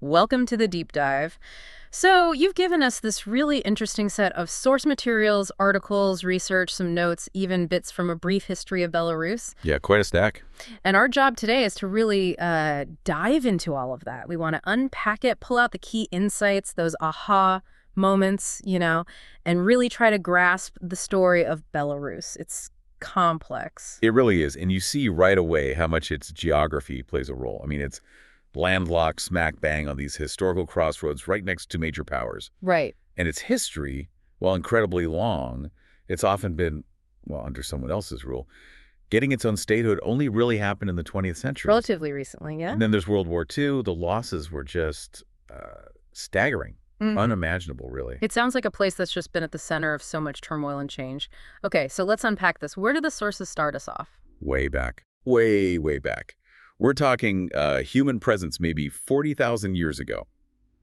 Welcome to the deep dive. So, you've given us this really interesting set of source materials, articles, research, some notes, even bits from a brief history of Belarus. Yeah, quite a stack. And our job today is to really dive into all of that. We want to unpack it, pull out the key insights, those aha moments, and really try to grasp the story of Belarus. It's complex. It really is. And you see right away how much its geography plays a role. I mean, it's landlocked smack bang on these historical crossroads right next to major powers. Right. And its history, while incredibly long, it's often been, well, under someone else's rule. Getting its own statehood only really happened in the 20th century. Relatively recently, yeah. And then there's World War II. The losses were just staggering. Unimaginable, really. It sounds like a place that's just been at the center of so much turmoil and change. Okay, so let's unpack this. Where do the sources start us off? Way back. Way, way back. We're talking human presence maybe 40,000 years ago.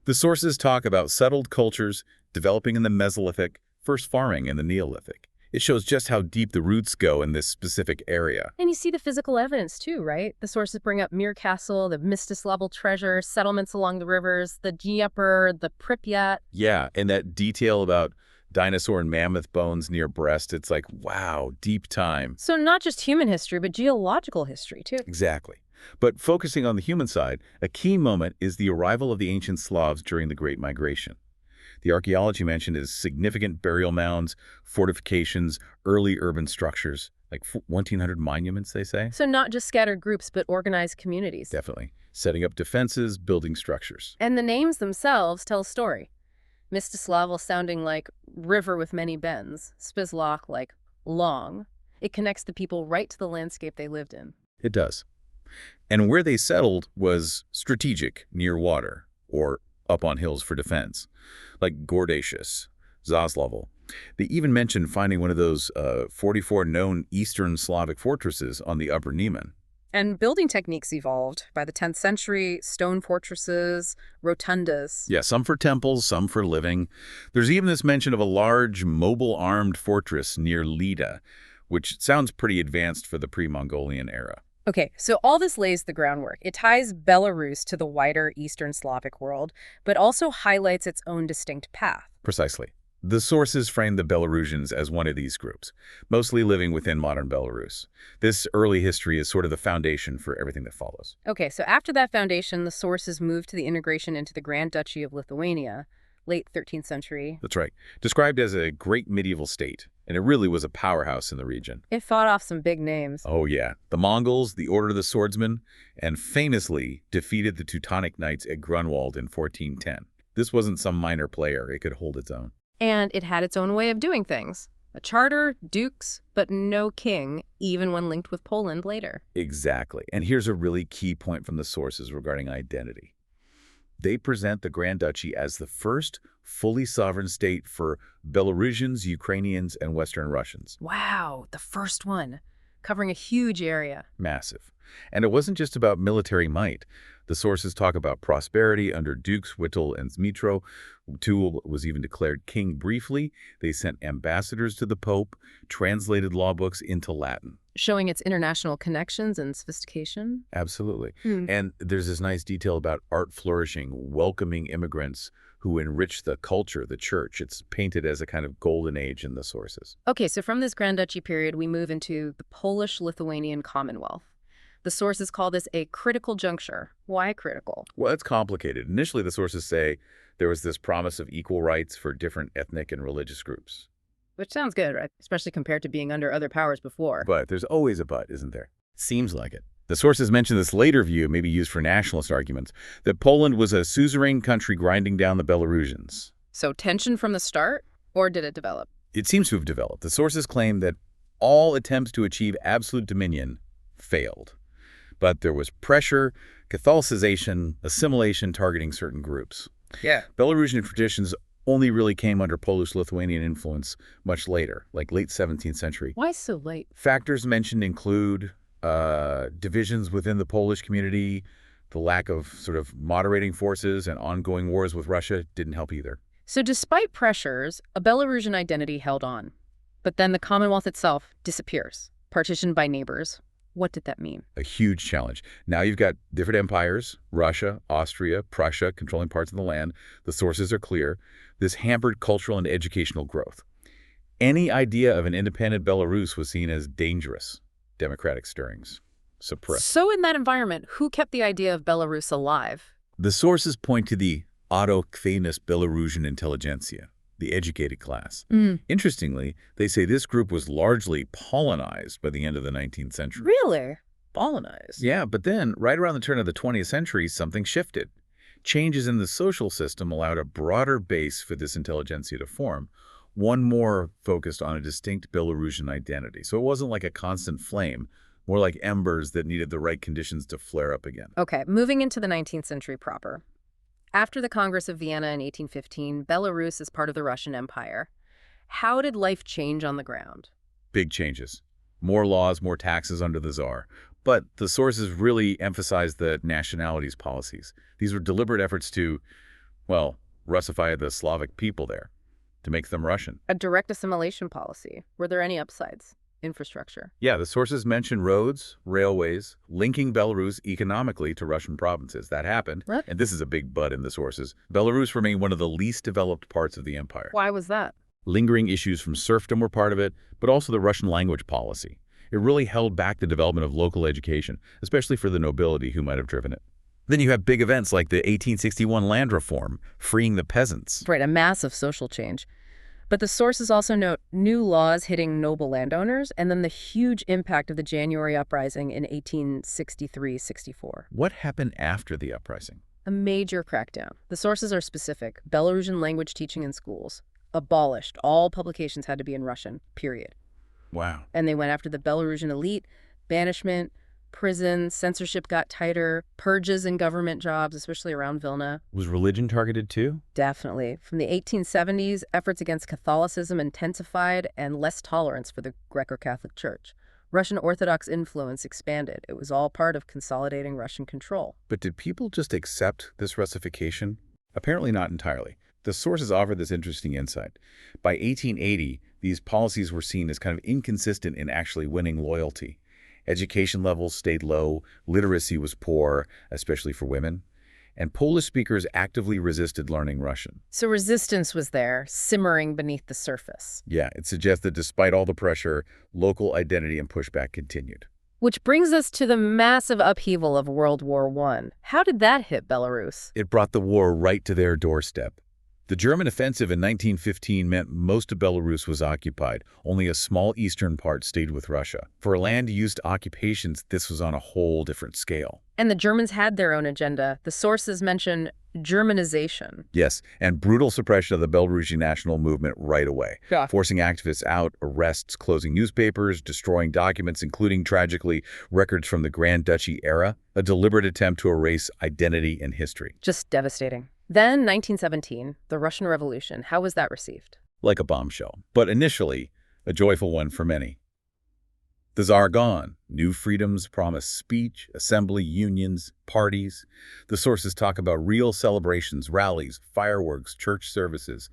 The sources talk about settled cultures developing in the Mesolithic, first farming in the Neolithic. It shows just how deep the roots go in this specific area. And you see the physical evidence too, right? The sources bring up Mir Castle, the Mstislav treasure, settlements along the rivers, the Dnieper, the Pripyat. Yeah, and that detail about dinosaur and mammoth bones near Brest, it's like, wow, deep time. So not just human history, but geological history too. Exactly. But focusing on the human side, a key moment is the arrival of the ancient Slavs during the Great Migration. The archaeology mentioned is significant burial mounds, fortifications, early urban structures, like 1,400 monuments, they say. So not just scattered groups, but organized communities. Definitely. Setting up defenses, building structures. And the names themselves tell a story. Mstislav sounding like river with many bends, Spislak like long. It connects the people right to the landscape they lived in. It does. And where they settled was strategic, near water, or up on hills for defense, like Gordatius, Zaslavl. They even mentioned finding one of those 44 known Eastern Slavic fortresses on the Upper Niemen. And building techniques evolved. By the 10th century, stone fortresses, rotundas. Yeah, some for temples, some for living. There's even this mention of a large, mobile armed fortress near Lida, which sounds pretty advanced for the pre-Mongolian era. Okay, so all this lays the groundwork. It ties Belarus to the wider Eastern Slavic world, but also highlights its own distinct path. Precisely. The sources frame the Belarusians as one of these groups, mostly living within modern Belarus. This early history is sort of the foundation for everything that follows. Okay, so after that foundation, the sources moved to the integration into the Grand Duchy of Lithuania, late 13th century. That's right. Described as a great medieval state, and it really was a powerhouse in the region. It fought off some big names. Oh yeah, the Mongols, the Order of the Swordsman, and famously defeated the Teutonic Knights at Grunwald in 1410. This wasn't some minor player, it could hold its own. And it had its own way of doing things. A charter, dukes, but no king, even when linked with Poland later. Exactly. And here's a really key point from the sources regarding identity. They present the Grand Duchy as the first fully sovereign state for Belarusians, Ukrainians, and Western Russians. Wow, the first one, covering a huge area. Massive. And it wasn't just about military might. The sources talk about prosperity under Dukes Wittel and Dmytro. Tuul was even declared king briefly. They sent ambassadors to the Pope, translated law books into Latin. Showing its international connections and sophistication. Absolutely. And there's this nice detail about art flourishing, welcoming immigrants who enrich the culture, the church. It's painted as a kind of golden age in the sources. Okay, so from this Grand Duchy period, we move into the Polish-Lithuanian Commonwealth. The sources call this a critical juncture. Why critical? Well, it's complicated. Initially, the sources say there was this promise of equal rights for different ethnic and religious groups. Which sounds good, right? Especially compared to being under other powers before. But there's always a but, isn't there? Seems like it. The sources mention this later view, maybe used for nationalist arguments, that Poland was a suzerain country grinding down the Belarusians. So tension from the start, or did it develop? It seems to have developed. The sources claim that all attempts to achieve absolute dominion failed. But there was pressure, Catholicization, assimilation targeting certain groups. Yeah. Belarusian traditions only really came under Polish-Lithuanian influence much later, like late 17th century. Why so late? Factors mentioned include divisions within the Polish community, the lack of sort of moderating forces, and ongoing wars with Russia didn't help either. So despite pressures, a Belarusian identity held on. But then the Commonwealth itself disappears, partitioned by neighbors. What did that mean? A huge challenge. Now you've got different empires, Russia, Austria, Prussia, controlling parts of the land. The sources are clear. This hampered cultural and educational growth. Any idea of an independent Belarus was seen as dangerous. Democratic stirrings suppressed. So in that environment, who kept the idea of Belarus alive? The sources point to the autochthonous Belarusian intelligentsia, the educated class. Interestingly, they say this group was largely Polonized by the end of the 19th century. Really? Polonized? Yeah, but then, right around the turn of the 20th century, something shifted. Changes in the social system allowed a broader base for this intelligentsia to form, one more focused on a distinct Belarusian identity. So it wasn't like a constant flame, more like embers that needed the right conditions to flare up again. Okay, moving into the 19th century proper. After the Congress of Vienna in 1815, Belarus is part of the Russian Empire. How did life change on the ground? Big changes. More laws, more taxes under the Tsar. But the sources really emphasize the nationalities policies. These were deliberate efforts to, well, Russify the Slavic people there, to make them Russian. A direct assimilation policy. Were there any upsides? Infrastructure. Yeah, the sources mention roads, railways, linking Belarus economically to Russian provinces. That happened. What? And this is a big but in the sources. Belarus remained one of the least developed parts of the empire. Why was that? Lingering issues from serfdom were part of it, but also the Russian language policy. It really held back the development of local education, especially for the nobility who might have driven it. Then you have big events like the 1861 land reform, freeing the peasants. Right, a massive social change. But the sources also note new laws hitting noble landowners and then the huge impact of the January uprising in 1863-64. What happened after the uprising? A major crackdown. The sources are specific. Belarusian language teaching in schools. Abolished. All publications had to be in Russian, period. Wow. And they went after the Belarusian elite, banishment, prison, censorship got tighter, purges in government jobs, especially around Vilna. Was religion targeted too? Definitely. From the 1870s, efforts against Catholicism intensified and less tolerance for the Greco-Catholic Church. Russian Orthodox influence expanded. It was all part of consolidating Russian control. But did people just accept this Russification? Apparently not entirely. The sources offer this interesting insight. By 1880, these policies were seen as kind of inconsistent in actually winning loyalty. Education levels stayed low, literacy was poor, especially for women, and Polish speakers actively resisted learning Russian. So resistance was there, simmering beneath the surface. Yeah, it suggests that despite all the pressure, local identity and pushback continued. Which brings us to the massive upheaval of World War I. How did that hit Belarus? It brought the war right to their doorstep. The German offensive in 1915 meant most of Belarus was occupied. Only a small eastern part stayed with Russia. For land-use occupations, this was on a whole different scale. And the Germans had their own agenda. The sources mention Germanization. Yes, and brutal suppression of the Belarusian national movement right away. Yeah. Forcing activists out, arrests, closing newspapers, destroying documents, including, tragically, records from the Grand Duchy era. A deliberate attempt to erase identity and history. Just devastating. Then, 1917, the Russian Revolution. How was that received? Like a bombshell, but initially, a joyful one for many. The Tsar gone. New freedoms promise speech, assembly, unions, parties. The sources talk about real celebrations, rallies, fireworks, church services.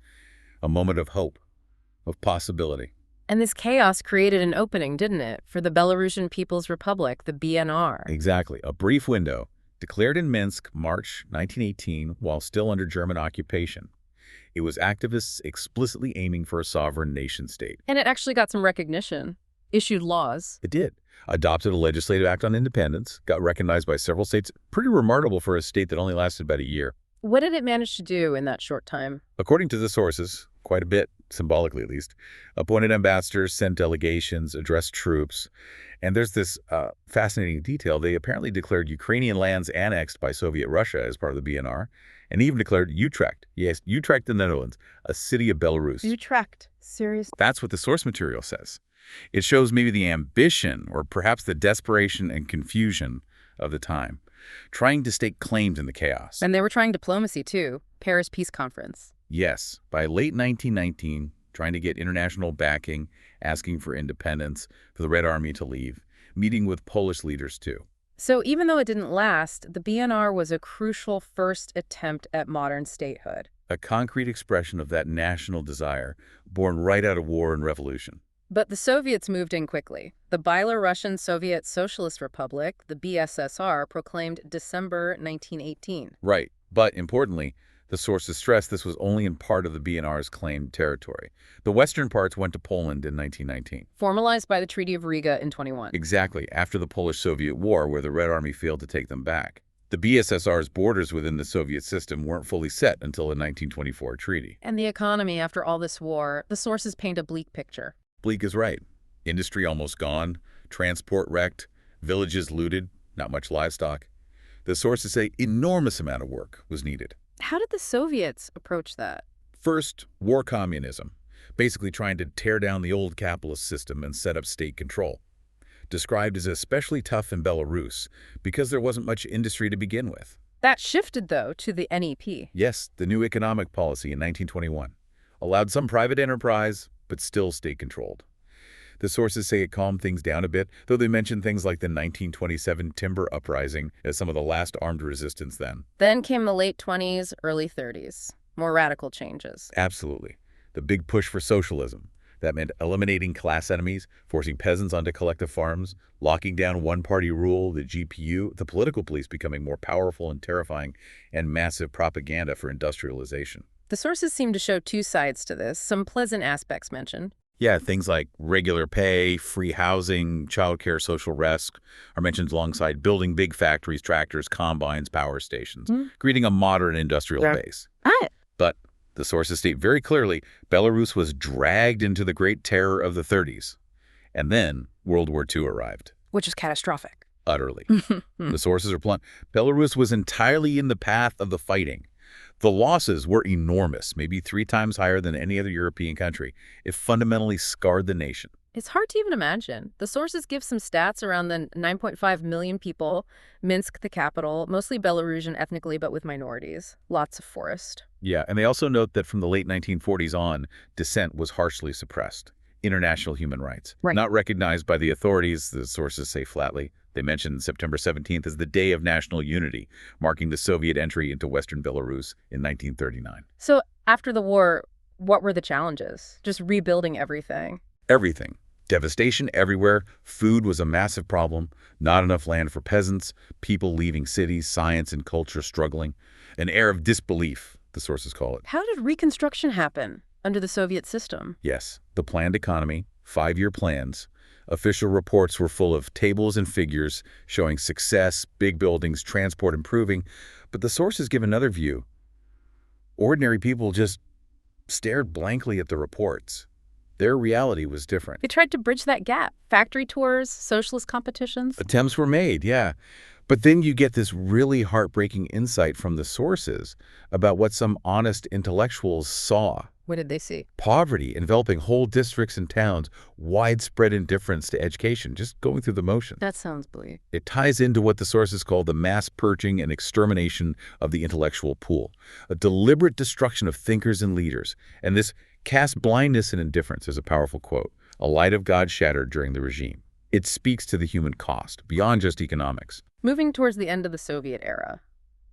A moment of hope, of possibility. And this chaos created an opening, didn't it, for the Belarusian People's Republic, the BNR? Exactly. A brief window. Declared in Minsk, March 1918, while still under German occupation. It was activists explicitly aiming for a sovereign nation-state. And it actually got some recognition. Issued laws. It did. Adopted a legislative act on independence, got recognized by several states. Pretty remarkable for a state that only lasted about a year. What did it manage to do in that short time? According to the sources, quite a bit, symbolically at least. Appointed ambassadors, sent delegations, addressed troops. And there's this fascinating detail. They apparently declared Ukrainian lands annexed by Soviet Russia as part of the BNR, and even declared Utrecht, yes, Utrecht in the Netherlands, a city of Belarus. Utrecht. Seriously? That's what the source material says. It shows maybe the ambition, or perhaps the desperation and confusion of the time, trying to stake claims in the chaos. And they were trying diplomacy, too. Paris Peace Conference. Yes, by late 1919, trying to get international backing, asking for independence, for the Red Army to leave, meeting with Polish leaders too. So even though it didn't last, the BNR was a crucial first attempt at modern statehood. A concrete expression of that national desire, born right out of war and revolution. But the Soviets moved in quickly. The Belarusian Soviet Socialist Republic, the BSSR, proclaimed December 1918. Right. But importantly, the sources stress this was only in part of the BNR's claimed territory. The western parts went to Poland in 1919. Formalized by the Treaty of Riga in 21. Exactly, after the Polish-Soviet War, where the Red Army failed to take them back. The BSSR's borders within the Soviet system weren't fully set until the 1924 treaty. And the economy after all this war, the sources paint a bleak picture. Bleak is right. Industry almost gone, transport wrecked, villages looted, not much livestock. The sources say enormous amount of work was needed. How did the Soviets approach that? First, war communism, basically trying to tear down the old capitalist system and set up state control. Described as especially tough in Belarus because there wasn't much industry to begin with. That shifted, though, to the NEP. Yes, the new economic policy in 1921 allowed some private enterprise, but still state-controlled. The sources say it calmed things down a bit, though they mention things like the 1927 timber uprising as some of the last armed resistance then. Then came the late 20s, early 30s. More radical changes. Absolutely. The big push for socialism. That meant eliminating class enemies, forcing peasants onto collective farms, locking down one-party rule, the GPU, the political police becoming more powerful and terrifying, and massive propaganda for industrialization. The sources seem to show two sides to this, some pleasant aspects mentioned. Yeah, things like regular pay, free housing, childcare, social rest are mentioned alongside building big factories, tractors, combines, power stations, creating a modern industrial base. But the sources state very clearly Belarus was dragged into the Great Terror of the 30s. And then World War II arrived. Which is catastrophic. Utterly. The sources are blunt. Belarus was entirely in the path of the fighting. The losses were enormous, maybe 3 times higher than any other European country. It fundamentally scarred the nation. It's hard to even imagine. The sources give some stats around the 9.5 million people, Minsk the capital, mostly Belarusian ethnically but with minorities, lots of forest. Yeah, and they also note that from the late 1940s on, dissent was harshly suppressed. International human rights. Right. Not recognized by the authorities, the sources say flatly. They mention September 17th as the Day of National Unity, marking the Soviet entry into Western Belarus in 1939. So after the war, what were the challenges? Just rebuilding everything. Everything. Devastation everywhere. Food was a massive problem. Not enough land for peasants. People leaving cities. Science and culture struggling. An air of disbelief, the sources call it. How did reconstruction happen under the Soviet system? Yes. The planned economy, 5-year plans. Official reports were full of tables and figures showing success, big buildings, transport improving. But the sources give another view. Ordinary people just stared blankly at the reports. Their reality was different. They tried to bridge that gap. Factory tours, socialist competitions. Attempts were made, yeah. But then you get this really heartbreaking insight from the sources about what some honest intellectuals saw. What did they see? Poverty enveloping whole districts and towns, widespread indifference to education, just going through the motions. That sounds bleak. It ties into what the sources call the mass purging and extermination of the intellectual pool, a deliberate destruction of thinkers and leaders. And this cast blindness and indifference is a powerful quote, a light of God shattered during the regime. It speaks to the human cost, beyond just economics. Moving towards the end of the Soviet era,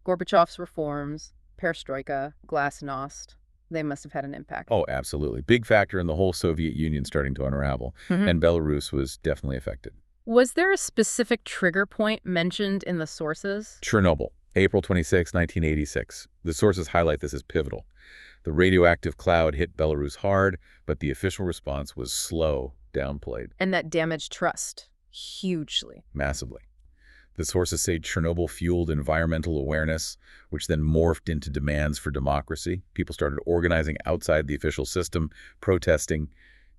Gorbachev's reforms, perestroika, glasnost, they must have had an impact. Oh, absolutely. Big factor in the whole Soviet Union starting to unravel, and Belarus was definitely affected. Was there a specific trigger point mentioned in the sources? Chernobyl, April 26, 1986. The sources highlight this as pivotal. The radioactive cloud hit Belarus hard, but the official response was slow, downplayed. And that damaged trust hugely. Massively. The sources say Chernobyl fueled environmental awareness, which then morphed into demands for democracy. People started organizing outside the official system, protesting,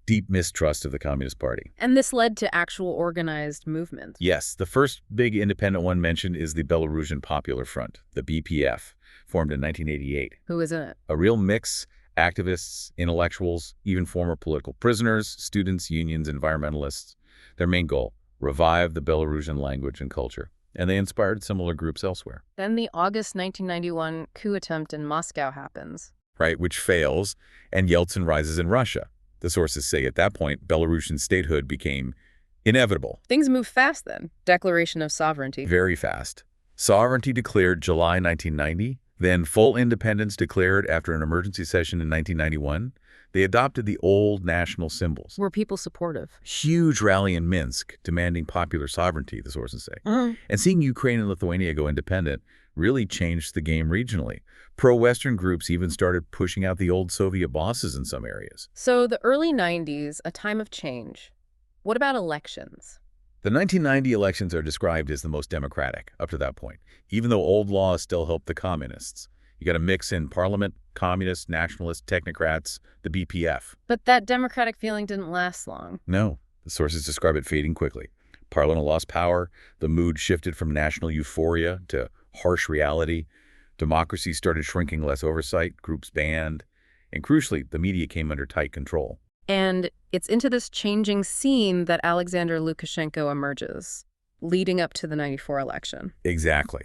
deep mistrust of the Communist Party. And this led to actual organized movements. Yes, the first big independent one mentioned is the Belarusian Popular Front, the BPF, formed in 1988. Who is in it? A real mix, activists, intellectuals, even former political prisoners, students, unions, environmentalists. Their main goal, revive the Belarusian language and culture. And they inspired similar groups elsewhere. Then the August 1991 coup attempt in Moscow happens. Right, which fails, and Yeltsin rises in Russia. The sources say at that point, Belarusian statehood became inevitable. Things move fast then. Declaration of sovereignty. Very fast. Sovereignty declared July 1990, then full independence declared after an emergency session in 1991. They adopted the old national symbols. Were people supportive? Huge rally in Minsk, demanding popular sovereignty, the sources say. And seeing Ukraine and Lithuania go independent really changed the game regionally. Pro-Western groups even started pushing out the old Soviet bosses in some areas. So the early 90s, a time of change. What about elections? The 1990 elections are described as the most democratic up to that point, even though old laws still helped the communists. You got a mix in parliament, communists, nationalists, technocrats, the BPF. But that democratic feeling didn't last long. No, the sources describe it fading quickly. Parliament lost power, the mood shifted from national euphoria to harsh reality. Democracy started shrinking, less oversight, groups banned, and crucially, the media came under tight control. And it's into this changing scene that Alexander Lukashenko emerges, leading up to the '94 election. Exactly.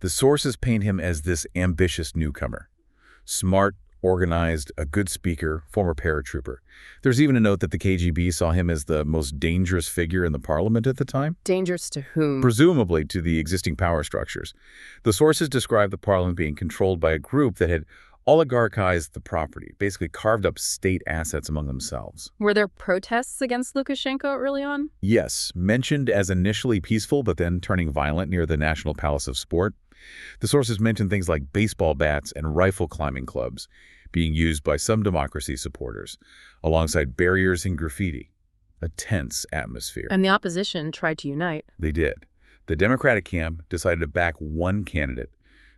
The sources paint him as this ambitious newcomer. Smart, organized, a good speaker, former paratrooper. There's even a note that the KGB saw him as the most dangerous figure in the parliament at the time. Dangerous to whom? Presumably to the existing power structures. The sources describe the parliament being controlled by a group that had oligarchized the property, basically carved up state assets among themselves. Were there protests against Lukashenko early on? Yes, mentioned as initially peaceful but then turning violent near the National Palace of Sport. The sources mention things like baseball bats and rifle climbing clubs being used by some democracy supporters, alongside barriers and graffiti. A tense atmosphere. And the opposition tried to unite. They did. The Democratic camp decided to back one candidate,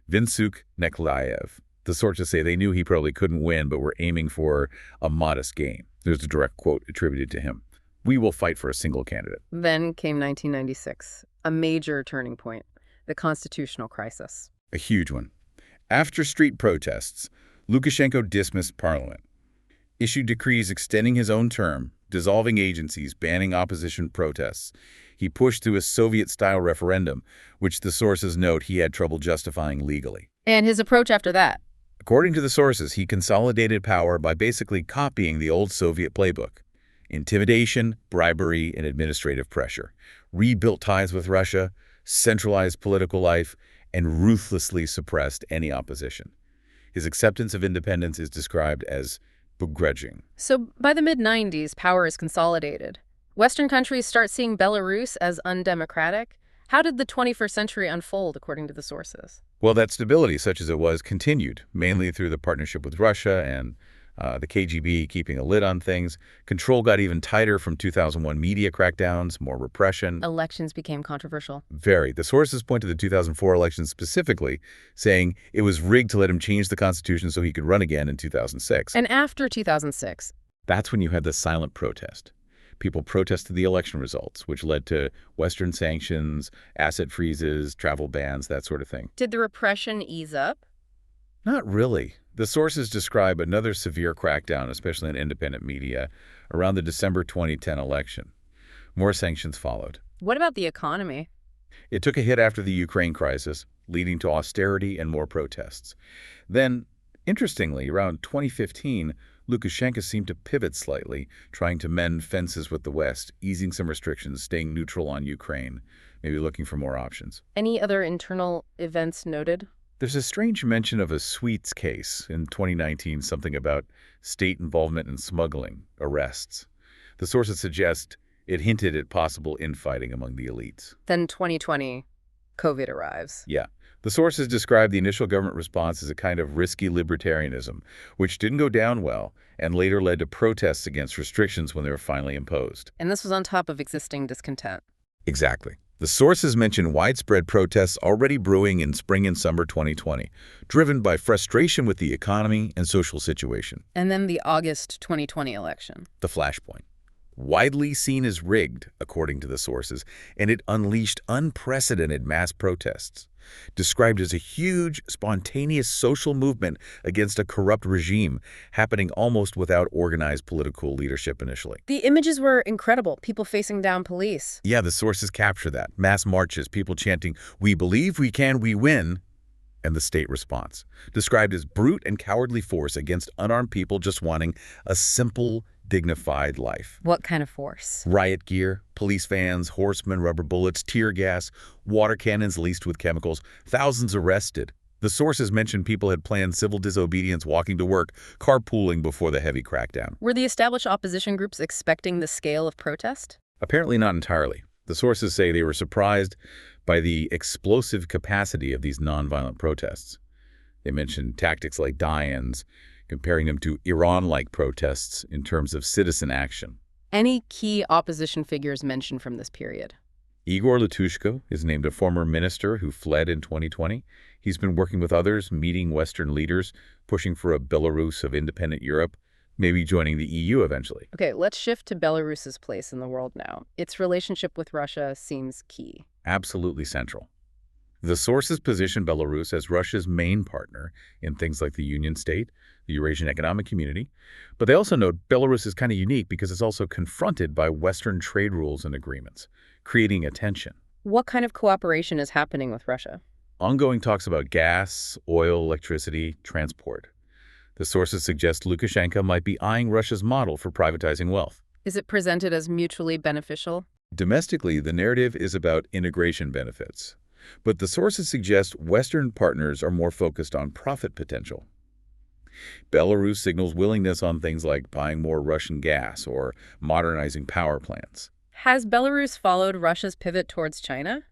Vinsuk Nekhlaev. The sources say they knew he probably couldn't win, but were aiming for a modest gain. There's a direct quote attributed to him. "We will fight for a single candidate." Then came 1996, a major turning point, the constitutional crisis. A huge one. After street protests, Lukashenko dismissed parliament, issued decrees extending his own term, dissolving agencies, banning opposition protests. He pushed through a Soviet-style referendum, which the sources note he had trouble justifying legally. And his approach after that? According to the sources, he consolidated power by basically copying the old Soviet playbook. Intimidation, bribery, and administrative pressure. Rebuilt ties with Russia, centralized political life, and ruthlessly suppressed any opposition. His acceptance of independence is described as begrudging. So by the mid-90s, power is consolidated. Western countries start seeing Belarus as undemocratic. How did the 21st century unfold, according to the sources? Well, that stability, such as it was, continued, mainly through the partnership with Russia and the KGB keeping a lid on things. Control got even tighter from 2001 media crackdowns, more repression. Elections became controversial. Very. The sources point to the 2004 election specifically, saying it was rigged to let him change the Constitution so he could run again in 2006. And after 2006? That's when you had the silent protest. People protested the election results, which led to Western sanctions, asset freezes, travel bans, that sort of thing. Did the repression ease up? Not really. The sources describe another severe crackdown, especially in independent media, around the December 2010 election. More sanctions followed. What about the economy? It took a hit after the Ukraine crisis, leading to austerity and more protests. Then, interestingly, around 2015, Lukashenko seemed to pivot slightly, trying to mend fences with the West, easing some restrictions, staying neutral on Ukraine, maybe looking for more options. Any other internal events noted? There's a strange mention of a sweets case in 2019, something about state involvement in smuggling, arrests. The sources suggest it hinted at possible infighting among the elites. Then 2020, COVID arrives. Yeah. The sources describe the initial government response as a kind of risky libertarianism, which didn't go down well and later led to protests against restrictions when they were finally imposed. And this was on top of existing discontent. Exactly. The sources mention widespread protests already brewing in spring and summer 2020, driven by frustration with the economy and social situation. And then the August 2020 election. The flashpoint. Widely seen as rigged, according to the sources, and it unleashed unprecedented mass protests. Described as a huge, spontaneous social movement against a corrupt regime, happening almost without organized political leadership initially. The images were incredible, people facing down police. Yeah, the sources capture that. Mass marches, people chanting, "We believe, we can, we win," and the state response. Described as brute and cowardly force against unarmed people just wanting a simple, dignified life. What kind of force? Riot gear, police vans, horsemen, rubber bullets, tear gas, water cannons laced with chemicals, thousands arrested. The sources mentioned people had planned civil disobedience, walking to work, carpooling before the heavy crackdown. Were the established opposition groups expecting the scale of protest? Apparently not entirely. The sources say they were surprised by the explosive capacity of these nonviolent protests. They mentioned tactics like die-ins, comparing them to Iran-like protests in terms of citizen action. Any key opposition figures mentioned from this period? Igor Latushko is named a former minister who fled in 2020. He's been working with others, meeting Western leaders, pushing for a Belarus of independent Europe, maybe joining the EU eventually. Okay, let's shift to Belarus's place in the world now. Its relationship with Russia seems key. Absolutely central. The sources position Belarus as Russia's main partner in things like the Union State, the Eurasian Economic Community, but they also note Belarus is kind of unique because it's also confronted by Western trade rules and agreements, creating a tension. What kind of cooperation is happening with Russia? Ongoing talks about gas, oil, electricity, transport. The sources suggest Lukashenka might be eyeing Russia's model for privatizing wealth. Is it presented as mutually beneficial? Domestically, the narrative is about integration benefits. But the sources suggest Western partners are more focused on profit potential. Belarus signals willingness on things like buying more Russian gas or modernizing power plants. Has Belarus followed Russia's pivot towards China?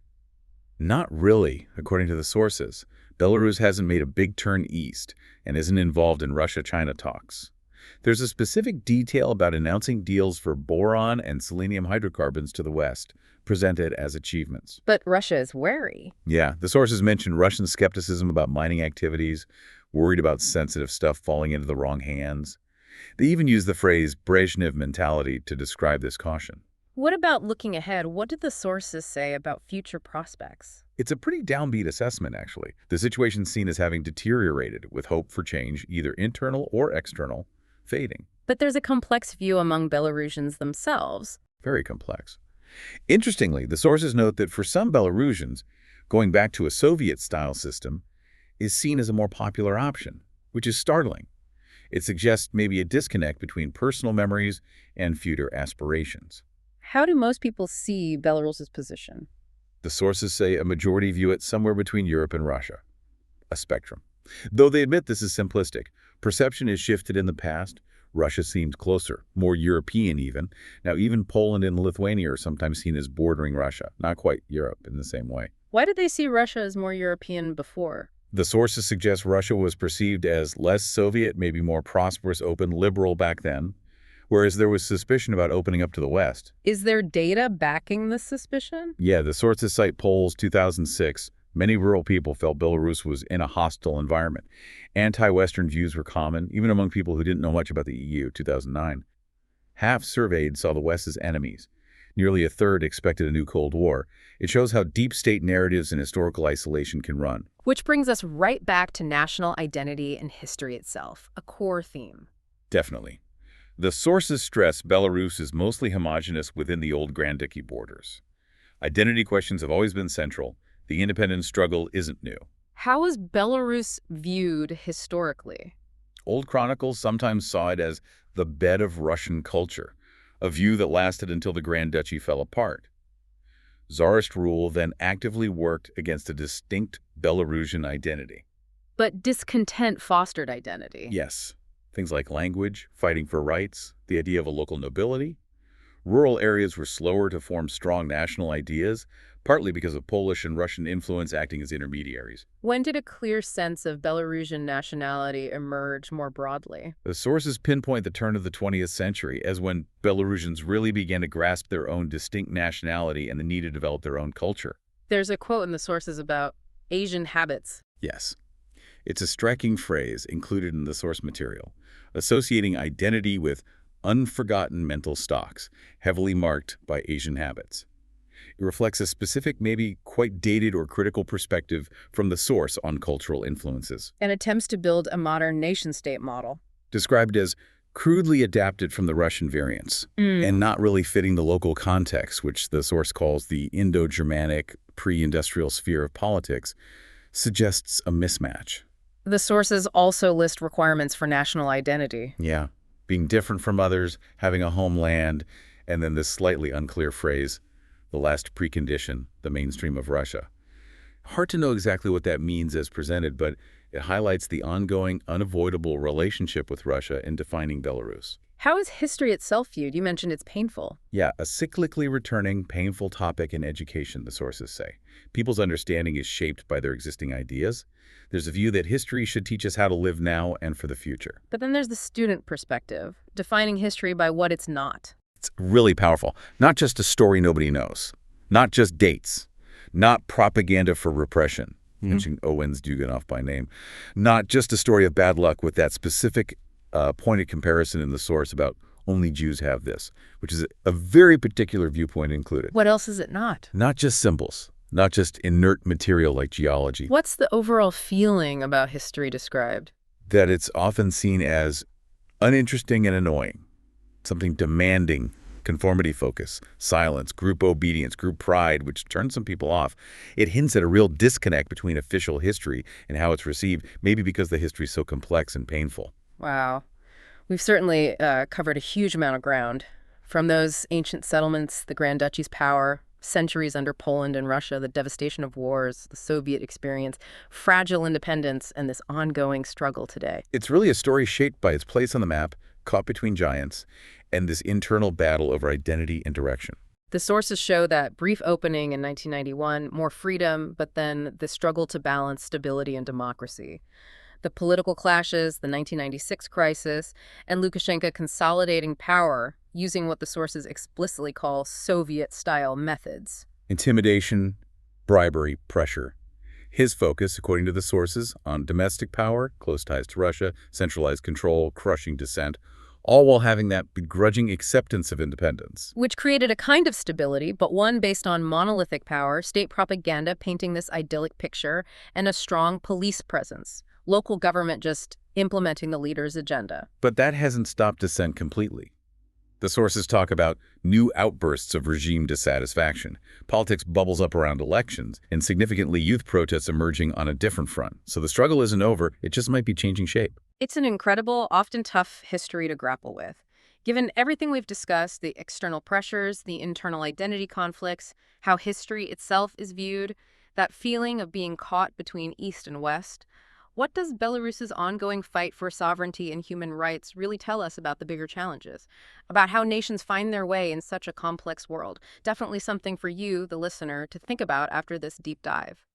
Not really, according to the sources. Belarus hasn't made a big turn east and isn't involved in Russia-China talks. There's a specific detail about announcing deals for boron and selenium hydrocarbons to the West, presented as achievements. But Russia is wary. Yeah, the sources mentioned Russian skepticism about mining activities, worried about sensitive stuff falling into the wrong hands. They even use the phrase Brezhnev mentality to describe this caution. What about looking ahead? What did the sources say about future prospects? It's a pretty downbeat assessment, actually. The situation's seen as having deteriorated, with hope for change, either internal or external, fading. But there's a complex view among Belarusians themselves. Very complex. Interestingly, the sources note that for some Belarusians, going back to a Soviet-style system is seen as a more popular option, which is startling. It suggests maybe a disconnect between personal memories and future aspirations. How do most people see Belarus's position? The sources say a majority view it somewhere between Europe and Russia, a spectrum. Though they admit this is simplistic, perception has shifted in the past. Russia seemed closer, more European even. Now even Poland and Lithuania are sometimes seen as bordering Russia, not quite Europe in the same way. Why did they see Russia as more European before? The sources suggest Russia was perceived as less Soviet, maybe more prosperous, open, liberal back then, whereas there was suspicion about opening up to the West. Is there data backing this suspicion? Yeah, the sources cite polls 2006. Many rural people felt Belarus was in a hostile environment. Anti-Western views were common, even among people who didn't know much about the EU, 2009. Half surveyed saw the West as enemies. Nearly a third expected a new Cold War. It shows how deep state narratives and historical isolation can run. Which brings us right back to national identity and history itself, a core theme. Definitely. The sources stress Belarus is mostly homogenous within the old Grand Duchy borders. Identity questions have always been central. The independence struggle isn't new. How is Belarus viewed historically? Old chronicles sometimes saw it as the bed of Russian culture, a view that lasted until the Grand Duchy fell apart. Tsarist rule then actively worked against a distinct Belarusian identity. But discontent fostered identity. Yes, things like language, fighting for rights, the idea of a local nobility. Rural areas were slower to form strong national ideas, partly because of Polish and Russian influence acting as intermediaries. When did a clear sense of Belarusian nationality emerge more broadly? The sources pinpoint the turn of the 20th century as when Belarusians really began to grasp their own distinct nationality and the need to develop their own culture. There's a quote in the sources about Asian habits. Yes. It's a striking phrase included in the source material, associating identity with unforgotten mental stocks, heavily marked by Asian habits. It reflects a specific, maybe quite dated or critical perspective from the source on cultural influences. And attempts to build a modern nation-state model. Described as crudely adapted from the Russian variants, and not really fitting the local context, which the source calls the Indo-Germanic pre-industrial sphere of politics, suggests a mismatch. The sources also list requirements for national identity. Yeah. Being different from others, having a homeland, and then this slightly unclear phrase, the last precondition, the mainstream of Russia. Hard to know exactly what that means as presented, but it highlights the ongoing, unavoidable relationship with Russia in defining Belarus. How is history itself viewed? You mentioned it's painful. Yeah, a cyclically returning, painful topic in education, the sources say. People's understanding is shaped by their existing ideas. There's a view that history should teach us how to live now and for the future. But then there's the student perspective, defining history by what it's not. It's really powerful. Not just a story nobody knows. Not just dates. Not propaganda for repression, mentioning Owens Duganoff by name. Not just a story of bad luck with that specific pointed comparison in the source about only Jews have this, which is a very particular viewpoint included. What else is it not? Not just symbols. Not just inert material like geology. What's the overall feeling about history described? That it's often seen as uninteresting and annoying. Something demanding, conformity focus, silence, group obedience, group pride, which turns some people off. It hints at a real disconnect between official history and how it's received, maybe because the history is so complex and painful. Wow. We've certainly covered a huge amount of ground. From those ancient settlements, the Grand Duchy's power, centuries under Poland and Russia, the devastation of wars, the Soviet experience, fragile independence, and this ongoing struggle today. It's really a story shaped by its place on the map, caught between giants, and this internal battle over identity and direction. The sources show that brief opening in 1991, more freedom, but then the struggle to balance stability and democracy. The political clashes, the 1996 crisis, and Lukashenko consolidating power using what the sources explicitly call Soviet-style methods. Intimidation, bribery, pressure. His focus, according to the sources, on domestic power, close ties to Russia, centralized control, crushing dissent, all while having that begrudging acceptance of independence. Which created a kind of stability, but one based on monolithic power, state propaganda painting this idyllic picture, and a strong police presence. Local government just implementing the leader's agenda. But that hasn't stopped dissent completely. The sources talk about new outbursts of regime dissatisfaction. Politics bubbles up around elections, and significantly youth protests emerging on a different front. So the struggle isn't over, it just might be changing shape. It's an incredible, often tough history to grapple with. Given everything we've discussed, the external pressures, the internal identity conflicts, how history itself is viewed, that feeling of being caught between East and West, what does Belarus's ongoing fight for sovereignty and human rights really tell us about the bigger challenges? About how nations find their way in such a complex world? Definitely something for you, the listener, to think about after this deep dive.